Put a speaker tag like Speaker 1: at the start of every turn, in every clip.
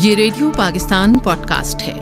Speaker 1: ये radio Pakistan podcast है।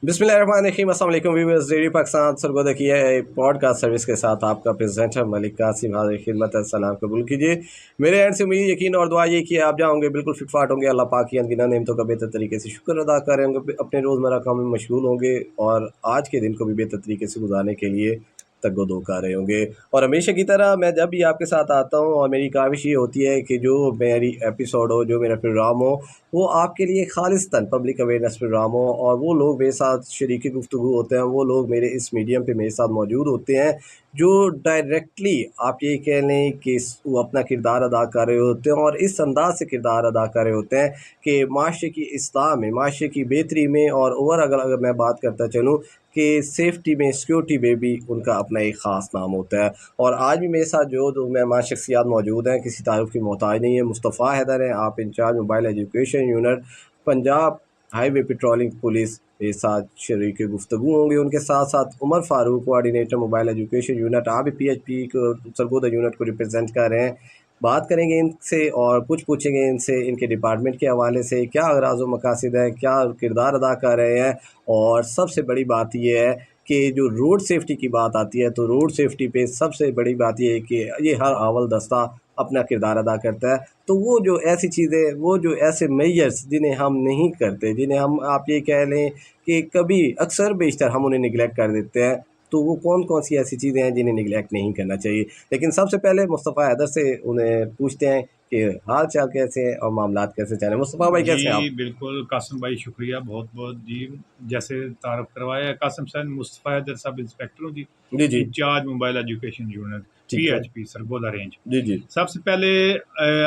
Speaker 2: बिस्मिल्लाहिर्रहमानिर्रहीम, अस्सलाम वालेकुम व्यूअर्स। रेडियो पाकिस्तान सरगोदा की है पॉडकास्ट सर्विस के साथ आपका प्रेजेंटर मलिक कासिम हाजिर खिदमत है। सलाम कबूल कीजिए। मेरे एंड से उम्मीद, यकीन और दुआ ये कि आप जाओगे बिल्कुल फिटफाट होंगे, अल्लाह पाक की अनगिनत नेमतों का बेहतर तरीके से शुक्र अदा करेंगे, अपने रोज़मर्रा काम में मशगूल होंगे और आज के दिन को भी बेहतर तरीके से गुजारने के लिए तगो दो कर रहे होंगे। और हमेशा की तरह मैं जब भी आपके साथ आता हूँ और मेरी काविश ये होती है कि जो मेरी एपिसोड हो, जो मेरा प्रोग्राम हो, वो आपके लिए खालिस्तान पब्लिक अवेयरनेस प्रोग्राम हो और वो लोग मेरे साथ शरीक गुफ्तगू होते हैं, वो लोग मेरे इस मीडियम पे मेरे साथ मौजूद होते हैं जो डायरेक्टली आप ये कह लें कि वो अपना किरदार अदा कर रहे होते हैं और इस अंदाज से किरदार अदा कर रहे होते हैं कि माशरे की इस्लाह में, माशरे की बेहतरी में और ओवर अगर मैं बात करता चलूँ कि सेफ्टी में, सिक्योरिटी में भी उनका अपना एक ख़ास नाम होता है। और आज भी मेरे साथ जो दो मेहमान शख्सियात मौजूद हैं, किसी तारुफ की मोहताज नहीं है। मुस्तफ़ा हैदर हैं, आप in charge mobile education unit Punjab highway patrolling police के साथ शरीक गुफ्तगू होंगे। उनके साथ साथ Umar Farooq, coordinator mobile education unit, आप भी PHP को सरगोदा यूनिट को रिप्रेजेंट कर रहे हैं। बात करेंगे इनसे और कुछ पूछेंगे इनसे इनके डिपार्टमेंट के हवाले से, क्या अगराज़ व मकासद है, क्या किरदार अदा कर रहे हैं। और सबसे बड़ी बात ये है कि जो रोड सेफ्टी की बात आती है, तो रोड सेफ्टी पे सबसे बड़ी बात ये है कि ये हर अव्वल दस्ता अपना किरदार अदा करता है। तो वो जो ऐसी चीज़ें, वो जो ऐसे मेजर्स जिन्हें हम नहीं करते, जिन्हें हम आप ये कह लें कि कभी अक्सर बेशतर हम उन्हें निगलेक्ट कर देते हैं, तो वो कौन कौन सी ऐसी चीज़ें हैं जिन्हें निगलेक्ट नहीं करना चाहिए। लेकिन सबसे पहले मुस्तफ़ा हैदर से उन्हें पूछते हैं कि हाल चाल कैसे हैं और मामलात कैसे चल रहे हैं। मुस्तफ़ा भाई, कैसे हैं आप?
Speaker 3: जी, बिल्कुल कासिम भाई, शुक्रिया बहुत-बहुत जी। जैसे तारुफ़ करवाया कासिम साहब, मुस्तफ़ा हैदर सब इंस्पेक्टर हूँ जी,
Speaker 2: जी जी।
Speaker 3: इंचार्ज मोबाइल एजुकेशन यूनिट
Speaker 2: ठीक है।
Speaker 3: PHP Sargodha range.
Speaker 2: जी जी।
Speaker 3: सबसे पहले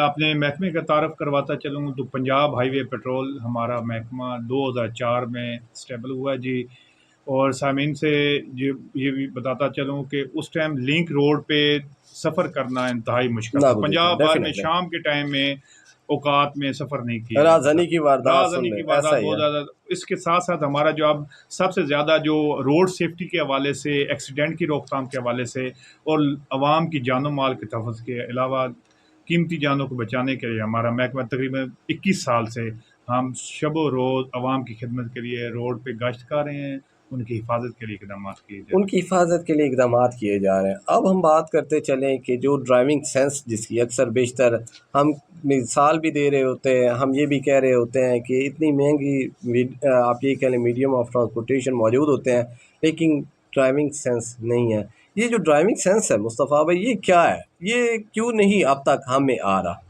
Speaker 3: अपने महकमे का तारुफ़ करवाता चलूँ तो पंजाब हाईवे पेट्रोल हमारा महकमा 2004 में स्टेबल हुआ जी। और सामीन से ये भी बताता चलूँ कि उस टाइम लिंक रोड पे सफ़र करना इंतहाई मुश्किल था।
Speaker 2: नागुज़ीर था,
Speaker 3: पंजाब भर में
Speaker 2: डेफ़िनेटली।
Speaker 3: शाम के टाइम में औकात में सफ़र नहीं किया जाता था।
Speaker 2: राजधानी की वारदात सुन
Speaker 3: राजधानी
Speaker 2: ले,
Speaker 3: की
Speaker 2: ऐसा
Speaker 3: वारदात
Speaker 2: ही
Speaker 3: बहुत
Speaker 2: है।
Speaker 3: ज़्यादा। इसके साथ-साथ हमारा जो अब सबसे ज़्यादा जो रोड सेफ्टी के हवाले से, एक्सीडेंट की रोकथाम के हवाले से और अवाम की जान-ओ-माल के तहफ़्फ़ुज़ के अलावा कीमती जानों को बचाने के लिए हमारा महकमा तकरीबन 21 साल से हम शब-ओ-रोज़ अवाम की खिदमत के लिए रोड पे गश्त कर रहे हैं, उनकी हिफाज़त के लिए इक़दामात किए जा रहे हैं।
Speaker 2: उनकी हिफाजत के लिए इकदामात किए जा रहे हैं। अब हम बात करते चलें कि जो ड्राइविंग सेंस जिसकी अक्सर बेशतर हम मिसाल भी दे रहे होते हैं, हम ये भी कह रहे होते हैं कि इतनी महंगी आप ये कह लें मीडियम ऑफ ट्रांसपोर्टेशन मौजूद होते हैं, लेकिन ड्राइविंग सेंस नहीं है। ये जो ड्राइविंग सेंस है मुस्तफ़ा भाई, ये क्या है? ये क्यों नहीं अब तक हमें आ रहा?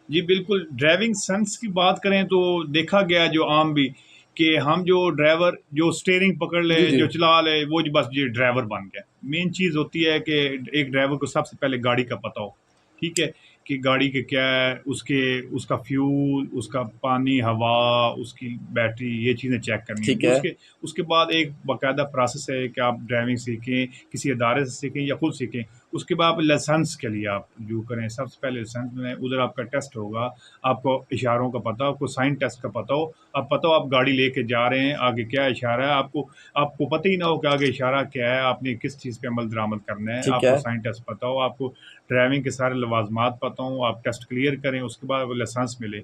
Speaker 3: जी, बिल्कुल, ड्राइविंग सेंस की बात करें तो देखा गया है जो आम भी कि हम जो ड्राइवर जो स्टीयरिंग पकड़
Speaker 2: जी
Speaker 3: ले,
Speaker 2: जी।
Speaker 3: जो चला ले, वो जी बस ये ड्राइवर बन गया। मेन चीज़ होती है कि एक ड्राइवर को सबसे पहले गाड़ी का पता हो, ठीक है? कि गाड़ी के क्या है, उसका फ्यूल, उसका पानी, हवा, उसकी बैटरी, ये चीज़ें चेक करनी
Speaker 2: ठीक
Speaker 3: है।
Speaker 2: है।
Speaker 3: उसके बाद एक बाकायदा प्रोसेस है कि आप ड्राइविंग सीखें, किसी इदारे से सीखें या खुद सीखें। उसके बाद लाइसेंस के लिए आप जो करें, सबसे पहले लाइसेंस में उधर आपका टेस्ट होगा, आपको इशारों का पता हो, आपको साइन टेस्ट का पता हो, अब पता हो आप गाड़ी लेके जा रहे हैं, आगे क्या इशारा है, आपको पता ही ना हो कि आगे इशारा क्या है, आपने किस चीज़ पे अमल दरामद करना है,
Speaker 2: ठीक
Speaker 3: आपको
Speaker 2: है।
Speaker 3: साइन टेस्ट पता हो, आपको ड्राइविंग के सारे लवाजमात पता हो, आप टेस्ट क्लियर करें, उसके बाद आपको लाइसेंस मिले।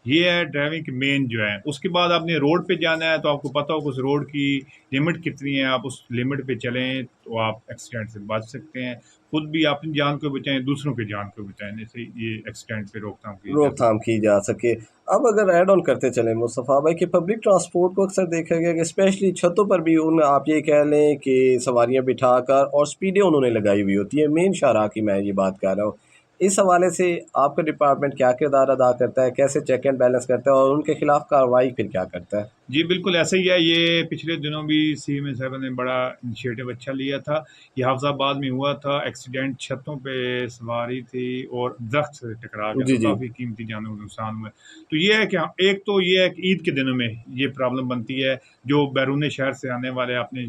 Speaker 3: ये है ड्राइविंग की मेन जो है। उसके बाद आपने रोड पे जाना है तो आपको पता हो कि उस रोड की लिमिट कितनी है, आप उस लिमिट पे चलें तो आप एक्सीडेंट से बच सकते हैं। खुद भी अपनी जान को बचाएँ, दूसरों की जान को बचाने से ये एक्सीडेंट पे रोकथाम की जा
Speaker 2: रोकथाम
Speaker 3: सकती है।
Speaker 2: की जा सके। अब अगर ऐड ऑन करते चलें मुस्तफ़ा भाई कि पब्लिक ट्रांसपोर्ट को अक्सर देखा गया कि स्पेशली छतों पर भी उन आप ये कह लें कि सवारियां बिठाकर और स्पीडें उन्होंने लगाई हुई होती है, मेन शाहराह की मैं ये बात कर रहा हूँ। इस हवाले से आपका डिपार्टमेंट क्या किरदार अदा करता है, कैसे चेक एंड बैलेंस करता है और उनके खिलाफ कार्रवाई फिर क्या करता है?
Speaker 3: जी, बिल्कुल ऐसा ही है। ये पिछले दिनों भी सीएम साहब ने बड़ा इनिशिएटिव अच्छा लिया था। ये हाफ़िज़ाबाद में हुआ था, एक्सीडेंट छतों पे सवारी थी और दरख्त से टकरा गया,
Speaker 2: जी
Speaker 3: तो
Speaker 2: जी।
Speaker 3: काफ़ी कीमती जानों को नुकसान हुआ। तो ये है कि एक तो ये है कि ईद के दिनों में ये प्रॉब्लम बनती है, जो बैरून शहर से आने वाले अपने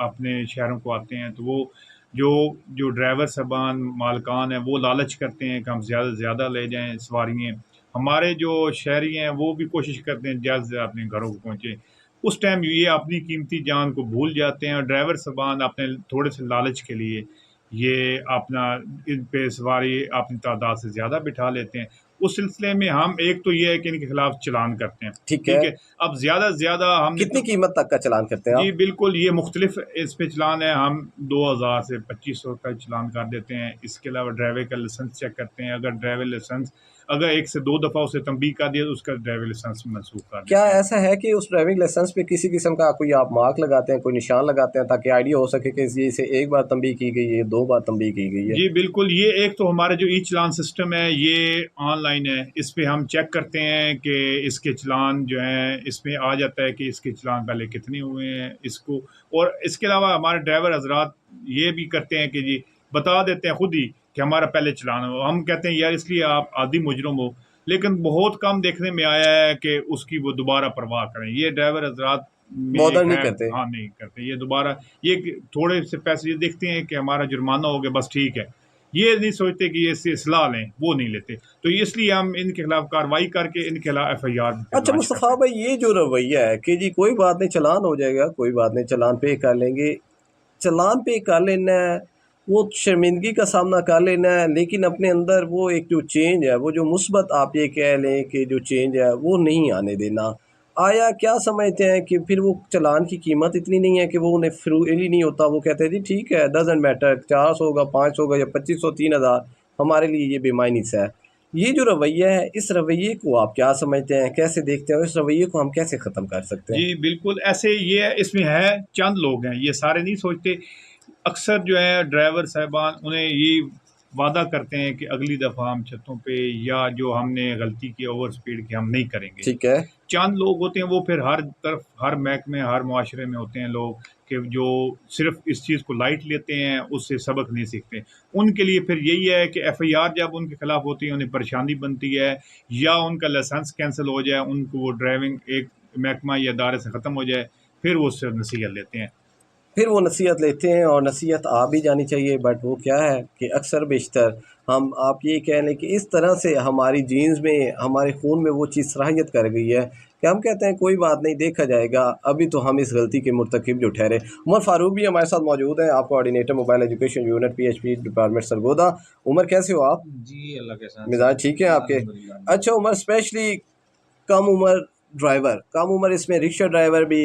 Speaker 3: अपने शहरों को आते हैं, तो वो जो जो ड्राइवर साहबान, मालकान हैं, वो लालच करते हैं कि हम ज़्यादा से ज़्यादा ले जाएँ सवारियाँ। हमारे जो शहरी हैं वो भी कोशिश करते हैं जल्द से अपने घरों को पहुँचे। उस टाइम ये अपनी कीमती जान को भूल जाते हैं और ड्राइवर साहबान अपने थोड़े से लालच के लिए ये अपना इन पे सवारी अपनी तादाद से ज़्यादा बिठा लेते हैं। उस सिलसिले में हम एक तो ये है कि इनके खिलाफ चालान करते हैं।
Speaker 2: ठीक है।
Speaker 3: अब ज़्यादा से ज़्यादा हमने
Speaker 2: कितनी कीमत तक का चालान करते हैं
Speaker 3: जी
Speaker 2: आप?
Speaker 3: बिल्कुल, ये मुख्तलिफ इस पे चालान है। हम 2000 से 2500 का चालान कर देते हैं। इसके अलावा ड्राइवर का लाइसेंस चेक करते हैं। अगर ड्राइवर लाइसेंस अगर 1 से 2 दफ़ा उसे तंबीह कर दिया तो उसका ड्राइवर लाइसेंस मनसूख कर
Speaker 2: क्या
Speaker 3: देते हैं।
Speaker 2: ऐसा है कि उस ड्राइविंग लाइसेंस पे किसी किस्म का कोई आप मार्क लगाते हैं, कोई निशान लगाते हैं ताकि आइडिया हो सके कि ये इसे एक बार तंबीह की गई है, 2 बार तंबीह की गई है?
Speaker 3: जी बिल्कुल, ये एक तो हमारा जो ई चालान सिस्टम है ये ऑनलाइन है। इस पे हम चेक करते हैं कि इसके चालान जो हैं इसमें आ जाता है कि इसके चालान पहले कितने हुए हैं इसको। और इसके अलावा हमारे ड्राइवर हज़रात ये भी करते हैं कि जी बता देते हैं खुद ही कि हमारा पहले चालान हो। हम कहते हैं यार इसलिए आप आदी मुजरिम हो, लेकिन बहुत कम देखने में आया है कि उसकी वो दोबारा परवाह करें। ये ड्राइवर हज़रात में
Speaker 2: बॉदर
Speaker 3: एक
Speaker 2: नहीं
Speaker 3: है,
Speaker 2: करते?
Speaker 3: हाँ, नहीं करते। ये दोबारा ये थोड़े से पैसे ये देखते हैं कि हमारा जुर्माना हो गया बस ठीक है। ये नहीं सोचते कि ये इससे इस्लाह लें, वो नहीं लेते। तो इसलिए हम इनके खिलाफ कार्रवाई करके इनके खिलाफ एफआईआर
Speaker 2: अच्छा
Speaker 3: लॉन्च करते
Speaker 2: मुस्तफ़ा
Speaker 3: हैं।
Speaker 2: भाई, ये जो रवैया है कि जी कोई बात नहीं, चालान हो जाएगा, कोई बात नहीं, चालान पे कर लेंगे, चालान पे कर लेना है, वो शर्मिंदगी का सामना कर लेना है, लेकिन अपने अंदर वो एक जो चेंज है, वो जो मुस्बत आप ये कह लें कि जो चेंज है वो नहीं आने देना। आया क्या समझते हैं कि फिर वो चालान की कीमत इतनी नहीं है कि वो उन्हें फ्रूली नहीं होता, वो कहते हैं जी ठीक है, डजेंट मैटर, 400 होगा, 500 होगा या 2500, 3000, हमारे लिए ये बेमायनी सा है। ये जो रवैया है, इस रवैये को आप क्या समझते हैं, कैसे देखते हैं, और इस रवैये को हम कैसे ख़त्म कर सकते हैं?
Speaker 3: जी, बिल्कुल ऐसे ये है, इसमें है चंद लोग हैं, ये सारे नहीं सोचते। अक्सर जो है ड्राइवर साहिबान उन्हें ये वादा करते हैं कि अगली दफ़ा हम छतों पे या जो हमने गलती की ओवर स्पीड की हम नहीं करेंगे।
Speaker 2: ठीक है।
Speaker 3: चंद लोग होते हैं वो फिर हर तरफ हर महकमे हर मुआशरे में होते हैं लोग कि जो सिर्फ इस चीज़ को लाइट लेते हैं, उससे सबक नहीं सीखते। उनके लिए फिर यही है कि एफआईआर जब उनके खिलाफ होती है उन्हें परेशानी बनती है, या उनका लाइसेंस कैंसिल हो जाए, उनको वो ड्राइविंग एक महकमा या इदारे से ख़त्म हो जाए, फिर वो उससे नसीहत लेते हैं।
Speaker 2: फिर वो नसीहत लेते हैं और नसीहत आ भी जानी चाहिए, बट वो क्या है कि अक्सर बेशतर हम आप ये कह लें कि इस तरह से हमारी जीन्स में, हमारे खून में वो चीज़ सराहियत कर गई है कि हम कहते हैं कोई बात नहीं, देखा जाएगा, अभी तो हम इस गलती के मुर्तकिब जो ठहरे। उमर फ़ारूक भी हमारे साथ मौजूद हैं, आप coordinator mobile education unit PHP department Sargodha. Umar कैसे हो आप?
Speaker 4: जी, अल्लाह के एहसान से
Speaker 2: मिजाज ठीक है आपके?
Speaker 4: अल्हम्दुलिल्लाह।
Speaker 2: अच्छा उमर, स्पेशली कम उम्र ड्राइवर, कम उम्र इसमें रिक्शा ड्राइवर भी,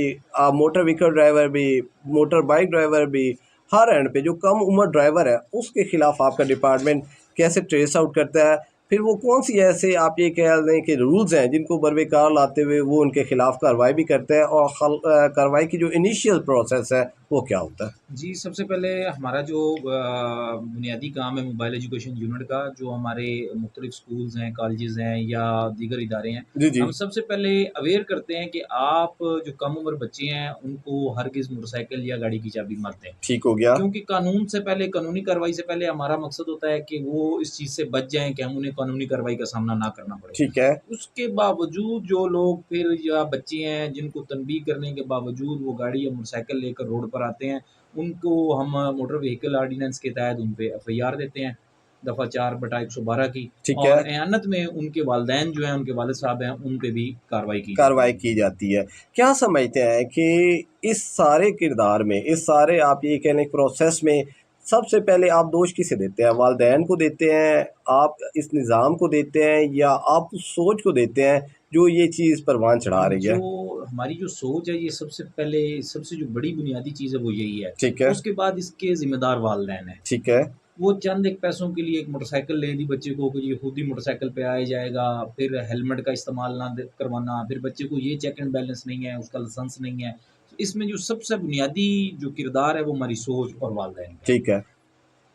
Speaker 2: मोटर व्हीकल ड्राइवर भी, मोटर बाइक ड्राइवर भी, हर एंड पे जो कम उम्र ड्राइवर है उसके खिलाफ आपका डिपार्टमेंट कैसे ट्रेस आउट करता है? फिर वो कौन सी ऐसे आप ये कह दें कि रूल्स हैं जिनको बरवेकार लाते हुए वो उनके खिलाफ कार्रवाई भी करते हैं, और कार्रवाई की जो इनिशियल प्रोसेस है वो क्या होता है?
Speaker 4: जी, सबसे पहले हमारा जो बुनियादी काम है मोबाइल एजुकेशन यूनिट का, जो हमारे मुख्तलिफ स्कूल्स हैं, कॉलेजेस हैं या दीगर इदारे हैं,
Speaker 2: जी जी।
Speaker 4: हम सबसे पहले अवेयर करते हैं कि आप जो कम उम्र बच्चे हैं, उनको हरगिज़ मोटरसाइकिल या गाड़ी की चाबी मत दें।
Speaker 2: ठीक हो गया।
Speaker 4: क्योंकि कानून से पहले, कानूनी कार्रवाई से पहले हमारा मकसद होता है कि वो इस चीज़ से बच जाएँ कि हम उन्हें कानूनी कार्रवाई का सामना ना करना पड़े।
Speaker 2: ठीक है।
Speaker 4: उसके बावजूद जो लोग फिर या बच्चे हैं जिनको तनबीह करने के बावजूद वो गाड़ी या मोटरसाइकिल लेकर रोड पर आते हैं, उनको हम मोटर व्हीकल ऑर्डिनेंस के तहत उन पे एफआईआर देते हैं, दफ़ा 4/112 की।
Speaker 2: ठीक है।
Speaker 4: और एयानत में उनके वालिदैन जो हैं, उनके वालिद साहब हैं, उन पे भी कार्रवाई की जाती
Speaker 2: कार्रवाई
Speaker 4: है।
Speaker 2: की जाती है। क्या समझते हैं कि इस सारे किरदार में, इस सारे आप ये कह लें प्रोसेस में, सबसे पहले आप दोष किसे देते हैं? वालिदैन को देते हैं, आप इस निज़ाम को देते हैं, या आप उस सोच को देते हैं जो ये चीज़ परवान चढ़ा रही
Speaker 4: जो
Speaker 2: है?
Speaker 4: हमारी जो सोच है, ये सबसे पहले सबसे जो बड़ी बुनियादी चीज़ है वो यही है।
Speaker 2: ठीक है।
Speaker 4: उसके बाद इसके ज़िम्मेदार वालिदैन हैं।
Speaker 2: ठीक है।
Speaker 4: वो चंद एक पैसों के लिए एक मोटरसाइकिल ले दी बच्चे को कि ये खुद ही मोटरसाइकिल पे आ ही जाएगा, फिर हेलमेट का इस्तेमाल ना करवाना, फिर बच्चे को ये चेक एंड बैलेंस नहीं है, उसका लाइसेंस नहीं है। तो इसमें जो सबसे बुनियादी जो किरदार है वो हमारी सोच और वालिदैन का है।
Speaker 2: ठीक है।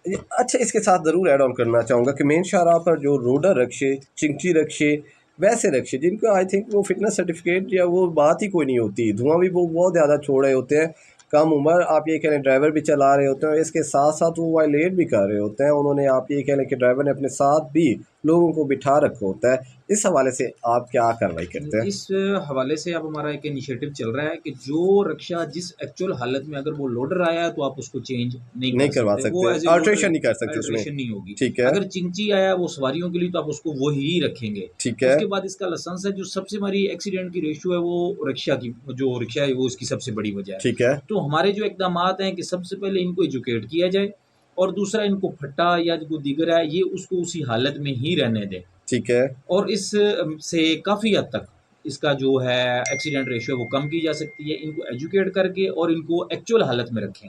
Speaker 2: अच्छा, इसके साथ ज़रूर ऐड ऑन करना चाहूँगा कि मेन शाहराह पर जो रोडर रक्शे, चिंची रक्शे, वैसे रक्शे जिनको आई थिंक वो फिटनेस सर्टिफिकेट या वो बात ही कोई नहीं होती, धुआं भी वो बहुत ज़्यादा छोड़ रहे होते हैं, कम उम्र आप ये कह लें ड्राइवर भी चला रहे होते हैं, और इसके साथ साथ वो वायलेट भी कर रहे होते हैं, उन्होंने आप ये कह लें कि ड्राइवर ने अपने साथ भी लोगों को बिठा रखा होता है। इस हवाले से आप क्या कार्रवाई करते हैं?
Speaker 4: इस हवाले से अब हमारा एक इनिशिएटिव चल रहा है कि जो रिक्शा जिस एक्चुअल हालत में अगर वो लोडर आया है तो आप उसको चेंज नहीं
Speaker 2: नहीं
Speaker 4: कर
Speaker 2: करवा
Speaker 4: सकते, वो
Speaker 2: सकते,
Speaker 4: एज ए
Speaker 2: अल्ट्रेशन नहीं कर सकते उसमें।
Speaker 4: अल्ट्रेशन नहीं होगी।
Speaker 2: ठीक है।
Speaker 4: अगर चिंची आया वो सवारियों के लिए तो आप उसको वो ही रखेंगे।
Speaker 2: ठीक है।
Speaker 4: उसके बाद इसका लाइसेंस है, जो सबसे हमारी एक्सीडेंट की रेशियो है वो रिक्शा की, जो रिक्शा है वो इसकी सबसे बड़ी वजह है।
Speaker 2: ठीक है।
Speaker 4: तो हमारे जो इक़दामात हैं कि सबसे पहले इनको एजुकेट किया जाए, और दूसरा इनको फट्टा या जो दीगर है ये उसको उसी हालत में ही रहने दें।
Speaker 2: ठीक है।
Speaker 4: और इस से काफ़ी हद तक इसका जो है एक्सीडेंट रेशियो वो कम की जा सकती है। इनको एजुकेट करके और इनको एक्चुअल हालत में रखें।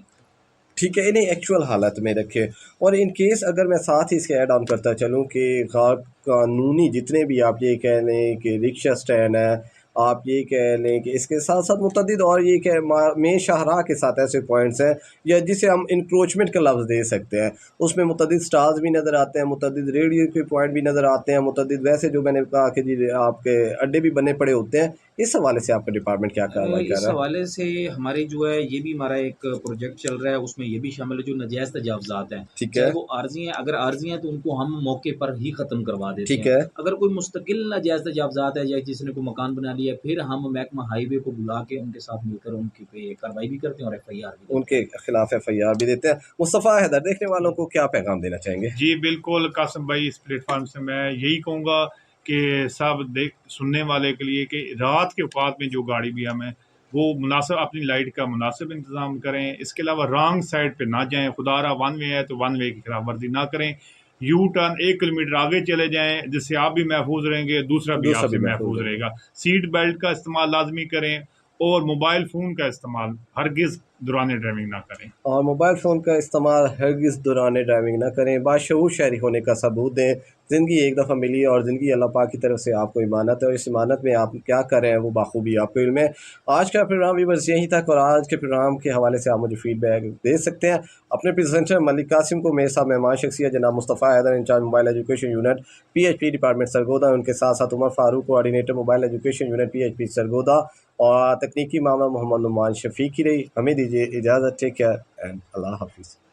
Speaker 2: ठीक है, इन्हें एक्चुअल हालत में रखें। और इन केस अगर मैं साथ ही इसके ऐड ऑन करता चलूँ कि गैर कानूनी जितने भी आप ये कह लें कि रिक्शा स्टैंड है, आप ये कह लें कि इसके साथ साथ मुतअद्दिद और ये कह मेन शाहराह के साथ ऐसे पॉइंट्स हैं या जिसे हम इंक्रोचमेंट का लफ्ज़ दे सकते हैं, उसमें मुतअद्दिद स्टार्स भी नज़र आते हैं, मुतअद्दिद रेडियो के पॉइंट भी नज़र आते हैं, मुतअद्दिद वैसे जो मैंने कहा कि जी आपके अड्डे भी बने पड़े होते हैं। इस हवाले से आपका डिपार्टमेंट क्या कार्रवाई कर
Speaker 4: इस
Speaker 2: रहा है?
Speaker 4: हवाले से हमारे जो है ये भी हमारा एक प्रोजेक्ट चल रहा है, उसमें ये भी शामिल है जो नाजायज़ तजावज़ात हैं।
Speaker 2: ठीक
Speaker 4: चाहे
Speaker 2: है।
Speaker 4: वो आर्ज़ी हैं, अगर आर्ज़ी हैं तो उनको हम मौके पर ही ख़त्म करवा देते
Speaker 2: ठीक
Speaker 4: हैं।
Speaker 2: है।
Speaker 4: अगर कोई मुस्तकिल नाजायज़ तजावज़ात है या किसी ने कोई मकान बना लिया है, फिर हम महकमा हाईवे को बुला के उनके साथ मिलकर उनके पे कार्रवाई भी करते हैं और एफ़आईआर भी देते
Speaker 2: उनके
Speaker 4: हैं।
Speaker 2: खिलाफ एफआईआर भी देते हैं। मुस्तफ़ा हैदर, देखने वालों को क्या पैगाम देना चाहेंगे?
Speaker 3: जी बिल्कुल कासिम भाई, इस प्लेटफॉर्म से मैं यही कहूँगा कि सब देख सुनने वाले के लिए कि रात के औकात में जो गाड़ी भी हमें वो मुनासिब अपनी लाइट का मुनासिब इंतज़ाम करें। इसके अलावा रॉन्ग साइड पे ना जाएं। खुदारा वन वे है तो वन वे की खिलाफ वर्जी ना करें। यू टर्न 1 किलोमीटर आगे चले जाएं, जिससे आप भी महफूज रहेंगे, दूसरा भी
Speaker 2: दूसरा भी
Speaker 3: आपसे
Speaker 2: महफूज
Speaker 3: महफूज
Speaker 2: रहेगा।
Speaker 3: रहेगा। सीट बेल्ट का इस्तेमाल लाजमी करें और मोबाइल फ़ोन का इस्तेमाल हरगिज़ दौरान ड्राइविंग ना करें।
Speaker 2: और मोबाइल फ़ोन का इस्तेमाल हरगिज़ दौरान ड्राइविंग ना करें। बाशऊर शहरी होने का सबूत दें। ज़िंदगी एक दफ़ा मिली है और ज़िंदगी अल्लाह पाक की तरफ से आपको इमानत है और इस इमानत में आप क्या कर रहे हैं वो बाखूबी आपको इल्म है। आज का प्रोग्राम भी बस यहीं तक और आज के प्रोग्राम के हवाले से आप मुझे फ़ीडबैक दे सकते हैं। अपने प्रेजेंटर मलिक कासिम को मेरे साथ मेहमान शख्सियत जनाब Mustafa Haider incharge mobile education unit PHP department Sargodha, उनके साथ साथ Umar Farooq coordinator mobile education unit PHP Sargodha और तकनीकी मामला मोहम्मद नुमान शफ़ीक की रही। हमें दीजिए इजाज़त। टेक केयर एंड अल्लाह हाफ़िज़।